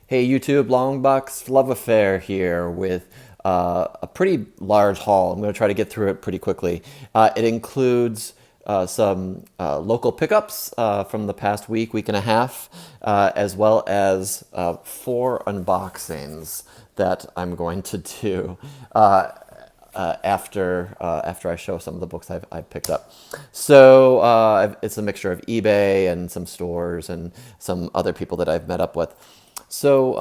Hey YouTube, Longbox Love Affair here with a pretty large haul. I'm going to try to get through it pretty quickly. It includes some local pickups from the past week and a half, as well as 4 unboxings that I'm going to do after I show some of the books I've picked up. So it's a mixture of eBay and some stores and some other people that I've met up with. So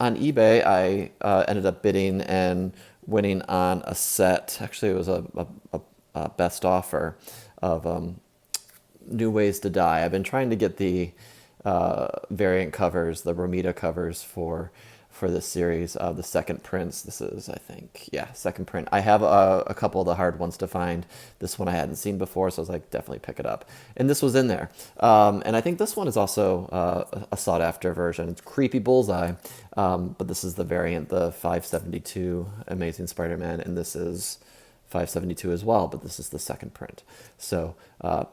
on eBay, I ended up bidding and winning on a set. Actually, it was a best offer of New Ways to Die. I've been trying to get the variant covers, the Romita covers for this series. The second prints. This is, I think, yeah, second print. I have a couple of the hard ones to find. This one I hadn't seen before, so I was like, definitely pick it up. And this was in there. And I think this one is also a sought after version. It's Creepy Bullseye, but this is the variant, the 572 Amazing Spider-Man, and this is 572 as well, but this is the second print. So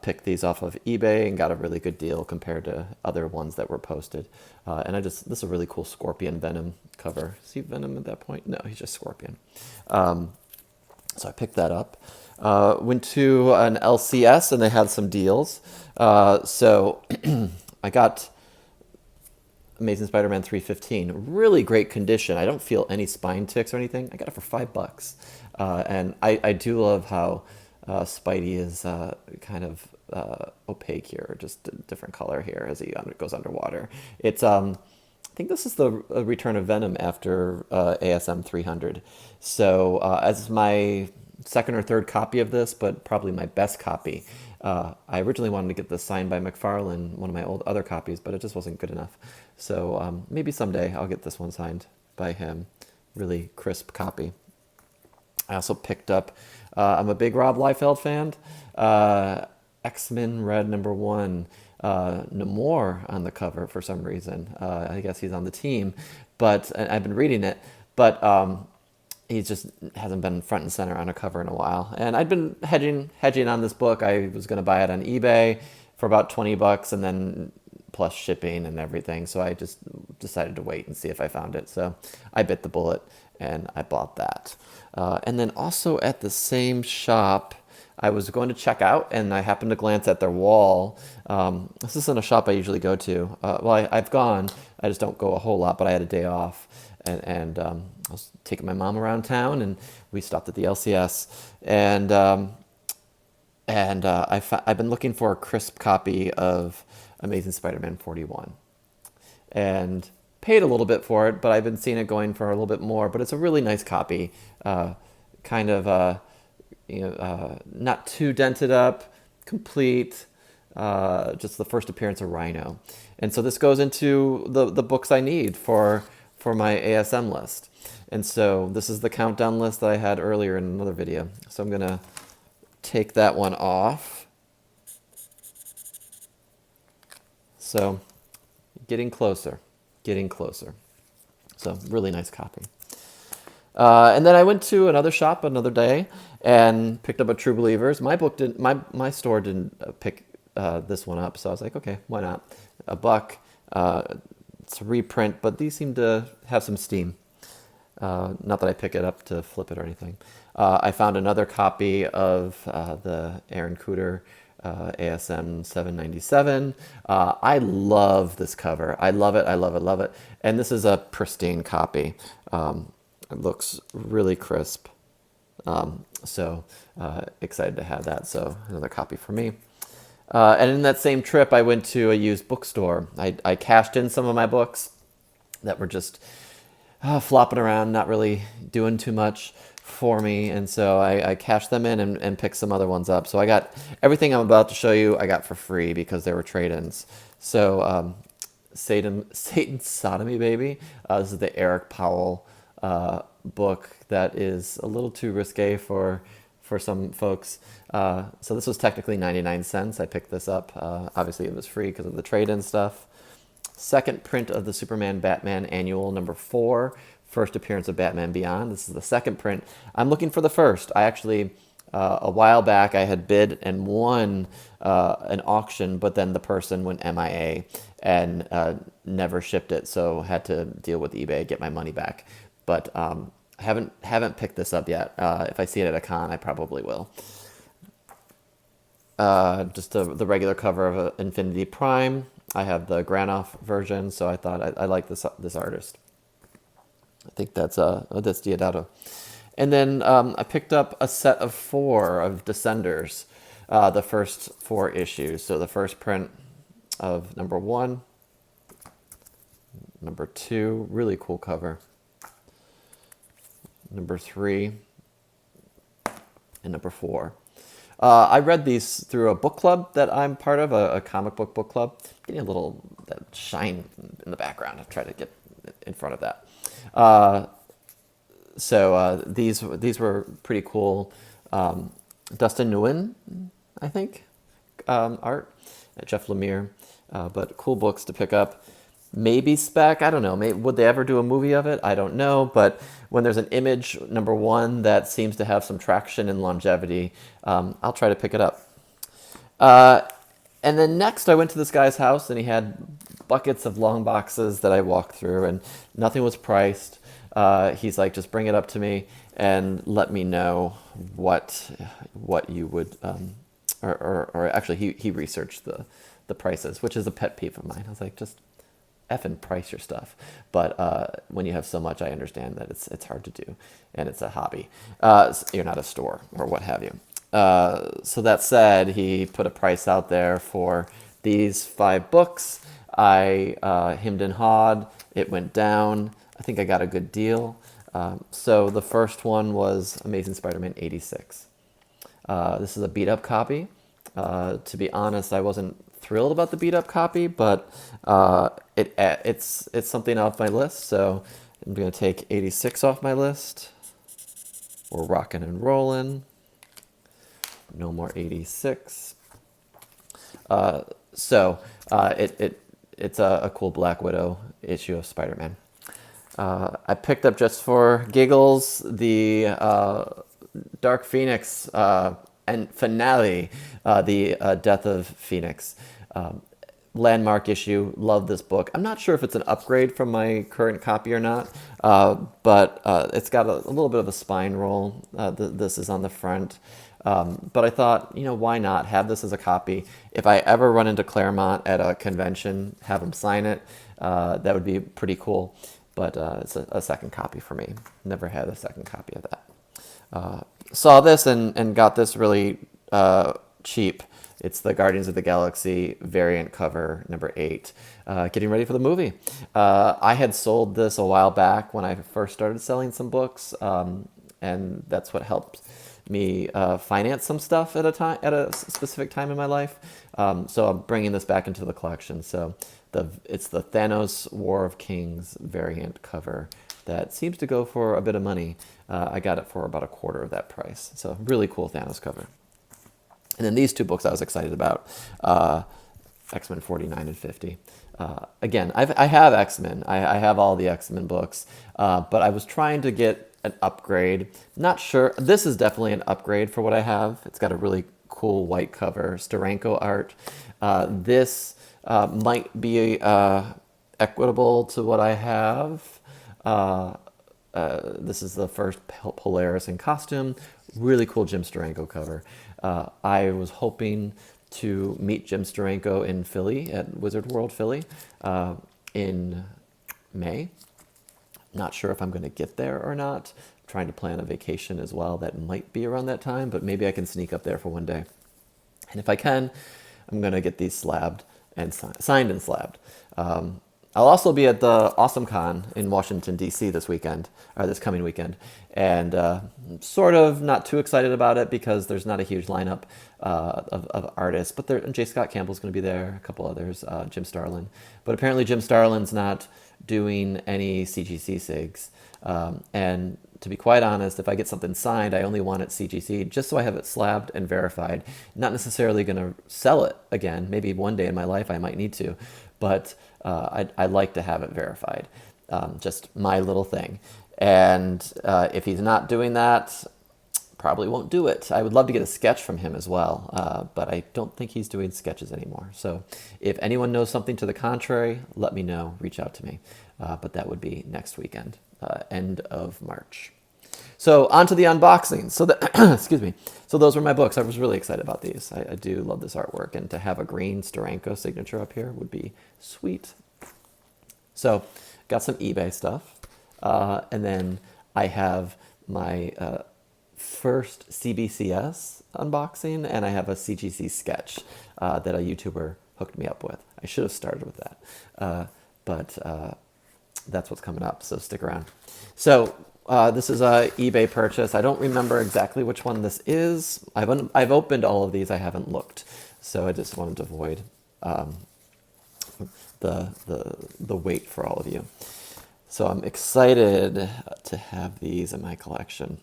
picked these off of eBay and got a really good deal compared to other ones that were posted. And this is a really cool Scorpion Venom cover. See Venom at that point? No, he's just Scorpion. So I picked that up. Went to an LCS and they had some deals. So I got Amazing Spider-Man 315, really great condition. I don't feel any spine ticks or anything. I got it for $5. And I do love how Spidey is kind of opaque here, or just a different color here as he goes underwater. It's I think this is the return of Venom after ASM 300. So as my second or third copy of this, but probably my best copy. I originally wanted to get this signed by McFarlane, one of my other copies, but it just wasn't good enough. So maybe someday I'll get this one signed by him. Really crisp copy. I also picked up, I'm a big Rob Liefeld fan, X-Men Red #1, Namor on the cover for some reason. I guess he's on the team, but I've been reading it, but he just hasn't been front and center on a cover in a while. And I'd been hedging on this book. I was going to buy it on eBay for about $20 and then plus shipping and everything. So I just decided to wait and see if I found it. So I bit the bullet and I bought that. And then also at the same shop, I was going to check out and I happened to glance at their wall. This isn't a shop I usually go to. I've gone, I just don't go a whole lot, but I had a day off. And I was taking my mom around town, and we stopped at the LCS. And I've been looking for a crisp copy of Amazing Spider-Man 41, and paid a little bit for it. But I've been seeing it going for a little bit more. But it's a really nice copy, kind of not too dented up, complete. Just the first appearance of Rhino, and so this goes into the books I need for my ASM list. And so this is the countdown list that I had earlier in another video. So I'm going to take that one off. So getting closer. So really nice copy. And then I went to another shop another day and picked up a True Believers. My store didn't pick this one up, so I was like, okay, why not? $1. It's a reprint, but these seem to have some steam. Not that I pick it up to flip it or anything. I found another copy of the Aaron Cooter ASM 797. I love this cover. I love it. And this is a pristine copy. It looks really crisp. So excited to have that. So another copy for me. And in that same trip, I went to a used bookstore. I cashed in some of my books that were just flopping around, not really doing too much for me. And so I cashed them in and picked some other ones up. So I got everything I'm about to show you, I got for free because they were trade-ins. So Satan's Sodomy Baby. This is the Eric Powell book that is a little too risque for some folks. So this was technically 99 cents. I picked this up. Obviously it was free because of the trade-in stuff. Second print of the Superman Batman Annual #4. First appearance of Batman Beyond. This is the second print. I'm looking for the first. I actually A while back, I had bid and won an auction, but then the person went MIA and never shipped it, so had to deal with eBay, get my money back. But haven't picked this up yet. If I see it at a con, I probably will. Just the regular cover of Infinity Prime. I have the Granoff version, so I thought I like this artist. I think that's Diodato. And then I picked up a set of 4 of Descenders, the first 4 issues. So the first print of number 1, number 2, really cool cover, number 3, and number 4. I read these through a book club that I'm part of, a comic book club. Getting a little that shine in the background. I'll try to get in front of that. So these were pretty cool. Dustin Nguyen, I think, art. Jeff Lemire, but cool books to pick up. Maybe spec, I don't know. Would they ever do a movie of it? I don't know. But when there's an image, number 1, that seems to have some traction and longevity, I'll try to pick it up. And then next I went to this guy's house and he had buckets of long boxes that I walked through and nothing was priced. He's like, just bring it up to me and let me know what you would, or actually he researched the prices, which is a pet peeve of mine. I was like, just effing price your stuff. But when you have so much, I understand that it's hard to do, and it's a hobby. You're not a store or what have you. So that said, he put a price out there for these 5 books. I hemmed and hawed. It went down. I think I got a good deal. So the first one was Amazing Spider-Man 86. This is a beat-up copy. To be honest, I wasn't thrilled about the beat-up copy, but it's something off my list, so I'm going to take 86 off my list. We're rocking and rolling. No more 86. It's a cool Black Widow issue of Spider-Man. I picked up just for giggles the Dark Phoenix and finale, the Death of Phoenix. Landmark issue. Love this book. I'm not sure if it's an upgrade from my current copy or not, but it's got a little bit of a spine roll. This is on the front. But I thought, why not have this as a copy? If I ever run into Claremont at a convention, have them sign it. That would be pretty cool. But it's a second copy for me. Never had a second copy of that. Saw this and got this really cheap. It's the Guardians of the Galaxy variant cover, number 8. Getting ready for the movie. I had sold this a while back when I first started selling some books, and that's what helped me finance some stuff at a specific time in my life. So I'm bringing this back into the collection. So it's the Thanos War of Kings variant cover that seems to go for a bit of money. I got it for about a quarter of that price. So really cool Thanos cover. And then these 2 books I was excited about, X-Men 49 and 50. Again, I have X-Men. I have all the X-Men books, but I was trying to get an upgrade. Not sure. This is definitely an upgrade for what I have. It's got a really cool white cover, Steranko art. This might be equitable to what I have. This is the first Polaris in costume. Really cool Jim Steranko cover. I was hoping to meet Jim Steranko in Philly at Wizard World Philly in May. Not sure if I'm going to get there or not. I'm trying to plan a vacation as well that might be around that time, but maybe I can sneak up there for one day. And if I can, I'm going to get these slabbed and signed and slabbed. I'll also be at the Awesome Con in Washington, D.C. this coming weekend. And sort of not too excited about it because there's not a huge lineup of artists. But J. Scott Campbell's going to be there, a couple others, Jim Starlin. But apparently Jim Starlin's not doing any CGC SIGs. And to be quite honest, if I get something signed, I only want it CGC just so I have it slabbed and verified. Not necessarily going to sell it again. Maybe one day in my life I might need to. But I'd like to have it verified. Just my little thing. And if he's not doing that, probably won't do it. I would love to get a sketch from him as well, but I don't think he's doing sketches anymore. So if anyone knows something to the contrary, let me know. Reach out to me. But that would be next weekend, end of March. So on to the unboxing. So excuse me. So those were my books. I was really excited about these. I do love this artwork, and to have a green Steranko signature up here would be sweet. So got some eBay stuff, and then I have my first CBCS unboxing, and I have a CGC sketch that a YouTuber hooked me up with. I should have started with that, but that's what's coming up, so stick around. So this is a eBay purchase. I don't remember exactly which one this is. I've opened all of these. I haven't looked, so I just wanted to avoid the wait for all of you. So I'm excited to have these in my collection.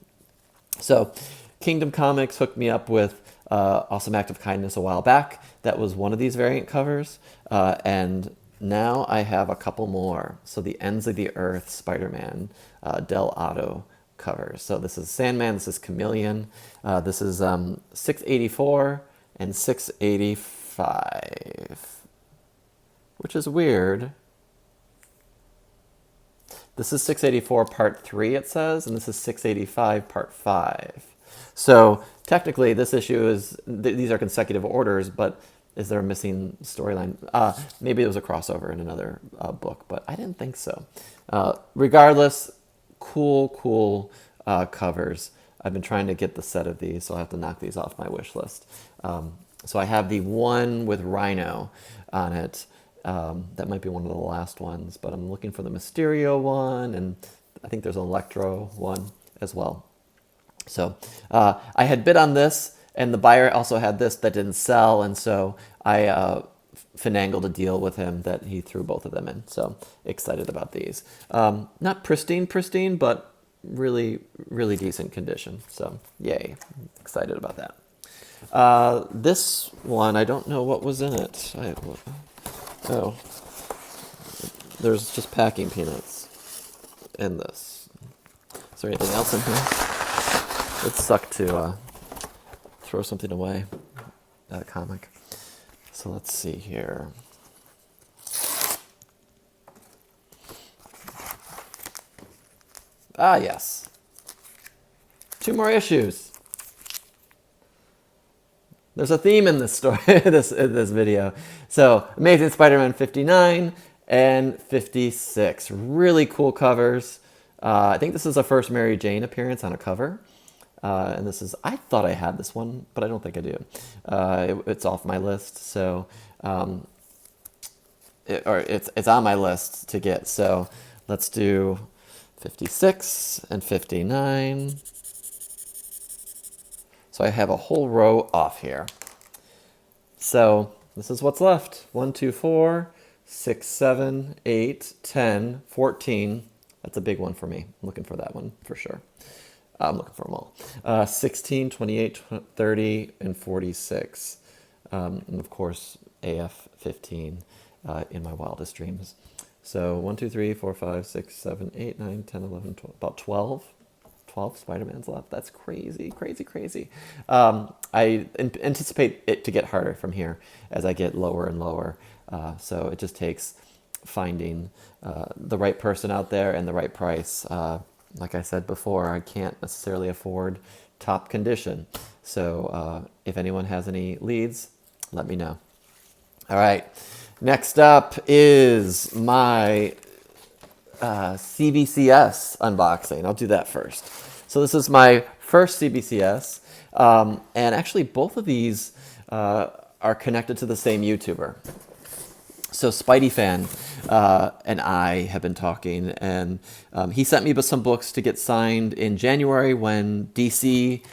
So Kingdom Comics hooked me up with Awesome Act of Kindness a while back. That was one of these variant covers, and now I have a couple more. So the Ends of the Earth Spider-Man Del Otto covers. So this is Sandman, this is Chameleon, this is 684 and 685, which is weird. This is 684 part 3, it says, and this is 685 part 5. So technically this issue is, these are consecutive orders, but is there a missing storyline? Maybe it was a crossover in another book, but I didn't think so. Regardless, cool covers. I've been trying to get the set of these, so I'll have to knock these off my wish list. So I have the one with Rhino on it. That might be one of the last ones, but I'm looking for the Mysterio one, and I think there's an Electro one as well. So I had bid on this, and the buyer also had this that didn't sell, and so I finangled a deal with him that he threw both of them in. So excited about these. Not pristine, but really decent condition. So yay, excited about that. This one, I don't know what was in it. Oh, there's just packing peanuts in this. Is there anything else in here? It sucked to throw something away, that comic. So let's see here. Ah, yes. 2 more issues. There's a theme in this story, this video. So, Amazing Spider-Man 59 and 56. Really cool covers. I think this is a first Mary Jane appearance on a cover. And this is, I thought I had this one, but I don't think I do. It's off my list, so, it's on my list to get. So, let's do 56 and 59. So I have a whole row off here. So this is what's left. 1, 2, 4, 6, 7, 8, 10, 14. That's a big one for me. I'm looking for that one for sure. I'm looking for them all. 16, 28, 30, and 46. And of course, AF 15 in my wildest dreams. So 1, 2, 3, 4, 5, 6, 7, 8, 9, 10, 11, 12, about 12 Spider-Mans left. That's crazy. I anticipate it to get harder from here as I get lower and lower. So it just takes finding the right person out there and the right price. Like I said before, I can't necessarily afford top condition. So if anyone has any leads, let me know. All right. Next up is my CBCS unboxing. I'll do that first. So this is my first CBCS, and actually both of these are connected to the same YouTuber. So Spidey Fan and I have been talking, and he sent me some books to get signed in January when DC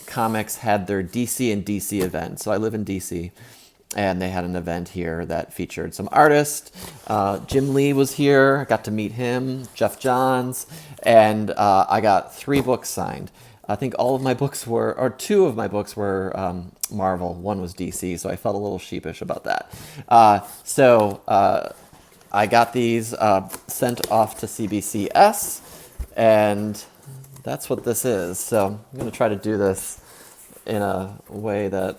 Comics had their DC and DC event. So I live in DC. And they had an event here that featured some artists. Jim Lee was here. I got to meet him, Jeff Johns, and I got 3 books signed. I think all of my books were, or 2 of my books were Marvel. 1 was DC, so I felt a little sheepish about that. So I got these sent off to CBCS, and that's what this is. So I'm going to try to do this in a way that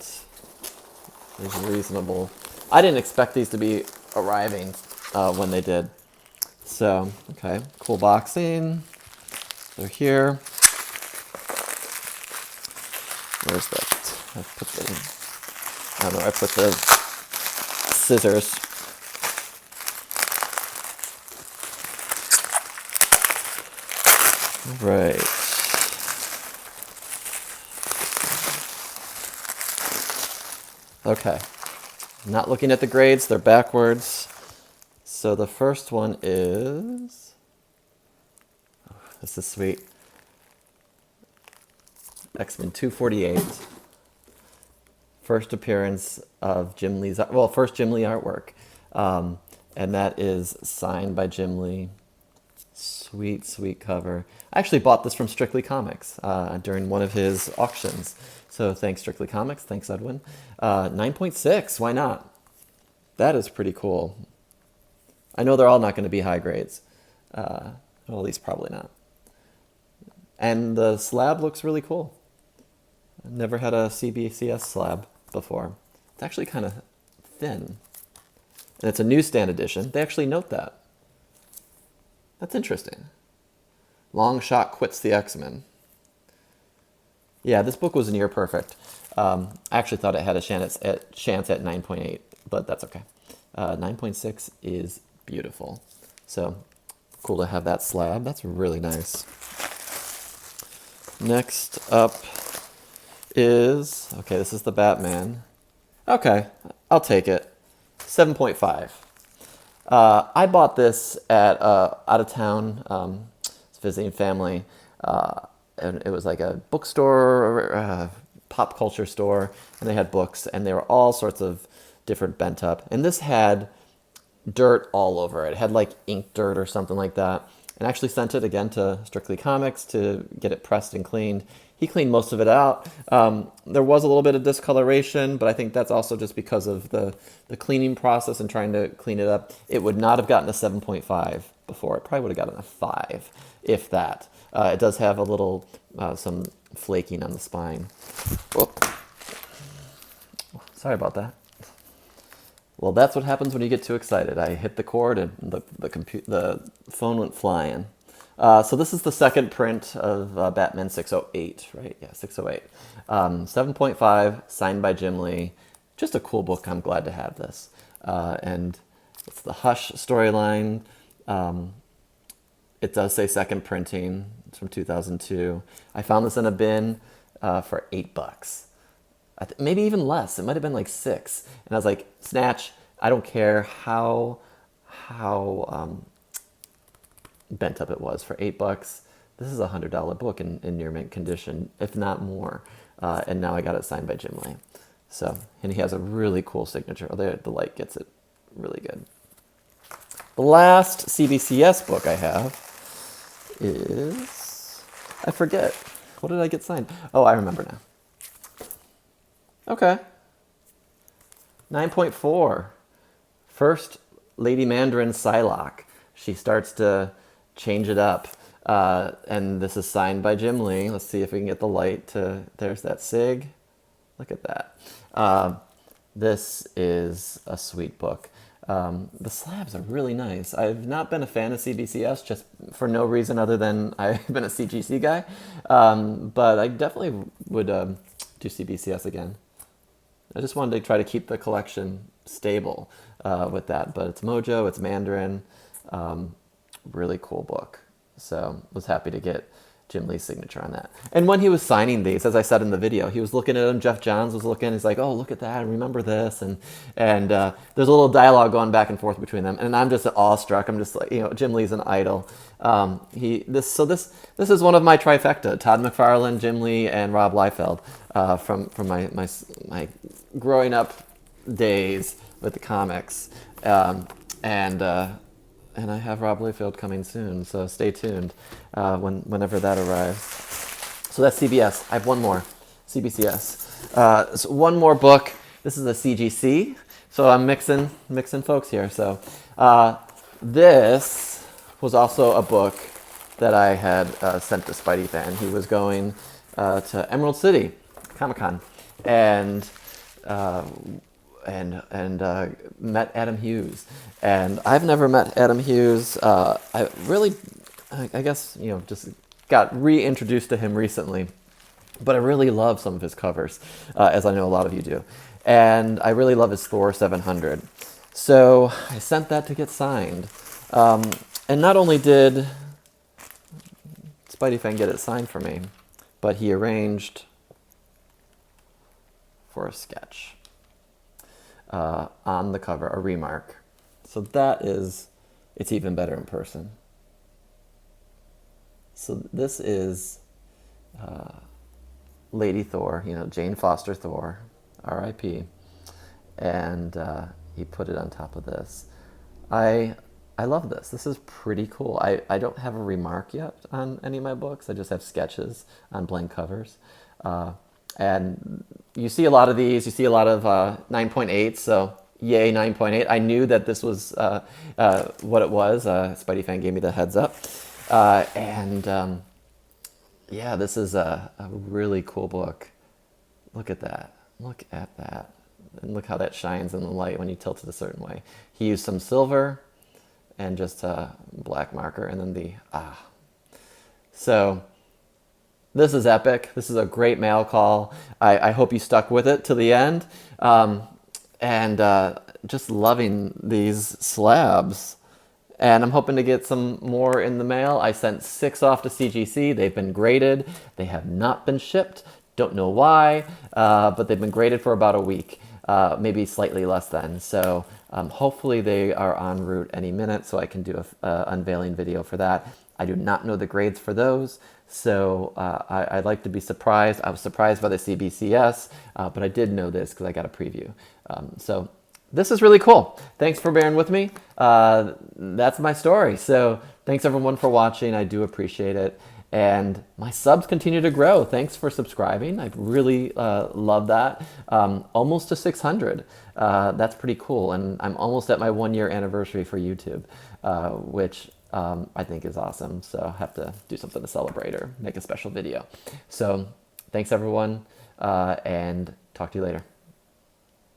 is reasonable. I didn't expect these to be arriving when they did. So, okay, cool boxing. They're here. Where's that? I put the, I don't know, I put the scissors. Right. Okay. Not looking at the grades, they're backwards. So the first one is, oh, this is sweet. X-Men 248. First appearance of Jim Lee's, well, first Jim Lee artwork. And that is signed by Jim Lee. Sweet, sweet cover. I actually bought this from Strictly Comics during one of his auctions. So thanks, Strictly Comics. Thanks, Edwin. 9.6, why not? That is pretty cool. I know they're all not going to be high grades. Well, at least probably not. And the slab looks really cool. I've never had a CBCS slab before. It's actually kind of thin. And it's a newsstand edition. They actually note that. That's interesting. Long Shot quits the X-Men. Yeah, this book was near perfect. I actually thought it had a chance at 9.8, but that's okay. 9.6 is beautiful. So cool to have that slab. That's really nice. Next up is, okay, this is the Batman. Okay, I'll take it. 7.5. I bought this at out of town, visiting family, and it was like a bookstore, pop culture store, and they had books, and they were all sorts of different bent up. And this had dirt all over it. It had like ink dirt or something like that. And actually sent it again to Strictly Comics to get it pressed and cleaned. He cleaned most of it out. There was a little bit of discoloration, but I think that's also just because of the cleaning process and trying to clean it up. It would not have gotten a 7.5 before. It probably would have gotten a 5, if that. It does have a little, some flaking on the spine. Whoop. Sorry about that. Well, that's what happens when you get too excited. I hit the cord and the phone went flying. So this is the second print of Batman 608, right? Yeah, 608. 7.5, signed by Jim Lee. Just a cool book. I'm glad to have this. And it's the Hush storyline. It does say second printing. It's from 2002. I found this in a bin for $8. Maybe even less. It might have been like $6. And I was like, snatch. I don't care how bent up it was for $8. This is a $100 book in near mint condition, if not more. And now I got it signed by Jim Lee. So, and he has a really cool signature. Oh, the light gets it really good. The last CBCS book I have is, I forget. What did I get signed? Oh, I remember now. Okay. 9.4. First Lady Mandarin Psylocke. She starts to change it up. And this is signed by Jim Lee. Let's see if we can get the light to... There's that sig. Look at that. This is a sweet book. The slabs are really nice. I've not been a fan of CBCS just for no reason other than I've been a CGC guy. But I definitely would do CBCS again. I just wanted to try to keep the collection stable with that. But it's Mojo, it's Mandarin. Really cool book. So was happy to get Jim Lee's signature on that. And when he was signing these, as I said in the video, he was looking at them. Jeff Johns was looking. He's like, "Oh, look at that! Remember this?" And there's a little dialogue going back and forth between them. And I'm just awestruck. I'm just like, Jim Lee's an idol. This is one of my trifecta: Todd McFarlane, Jim Lee, and Rob Liefeld from my growing up days with the comics. And I have Rob Liefeld coming soon, so stay tuned whenever that arrives. So that's CBS. I have one more, CBCS. So one more book. This is a CGC, so I'm mixing folks here. So this was also a book that I had sent to Spidey Fan. He was going to Emerald City Comic-Con and met Adam Hughes. And I've never met Adam Hughes. I guess, just got reintroduced to him recently. But I really love some of his covers, as I know a lot of you do. And I really love his Thor 700. So I sent that to get signed. And not only did Spidey Fan get it signed for me, but he arranged for a sketch on the cover, a remark. So it's even better in person. So this is Lady Thor, Jane Foster Thor, R.I.P. And he put it on top of this. I love this. This is pretty cool. I don't have a remark yet on any of my books. I just have sketches on blank covers. And you see a lot of these. You see a lot of 9.8, so yay 9.8. I knew that this was what it was. Spidey Fan gave me the heads up. Yeah, this is a really cool book. Look at that. Look at that. And look how that shines in the light when you tilt it a certain way. He used some silver and just a black marker, and then So this is epic. This is a great mail call. I hope you stuck with it to the end. Just loving these slabs. And I'm hoping to get some more in the mail. I sent 6 off to CGC. They've been graded. They have not been shipped. Don't know why, but they've been graded for about a week, maybe slightly less than. So hopefully they are en route any minute, so I can do a unveiling video for that. I do not know the grades for those, so I'd like to be surprised. I was surprised by the CBCS, but I did know this because I got a preview. So this is really cool. Thanks for bearing with me. That's my story. So thanks everyone for watching. I do appreciate it. And my subs continue to grow. Thanks for subscribing. I really love that. Almost to 600. That's pretty cool. And I'm almost at my 1-year anniversary for YouTube, which I think is awesome. So I have to do something to celebrate or make a special video. So thanks everyone, and talk to you later.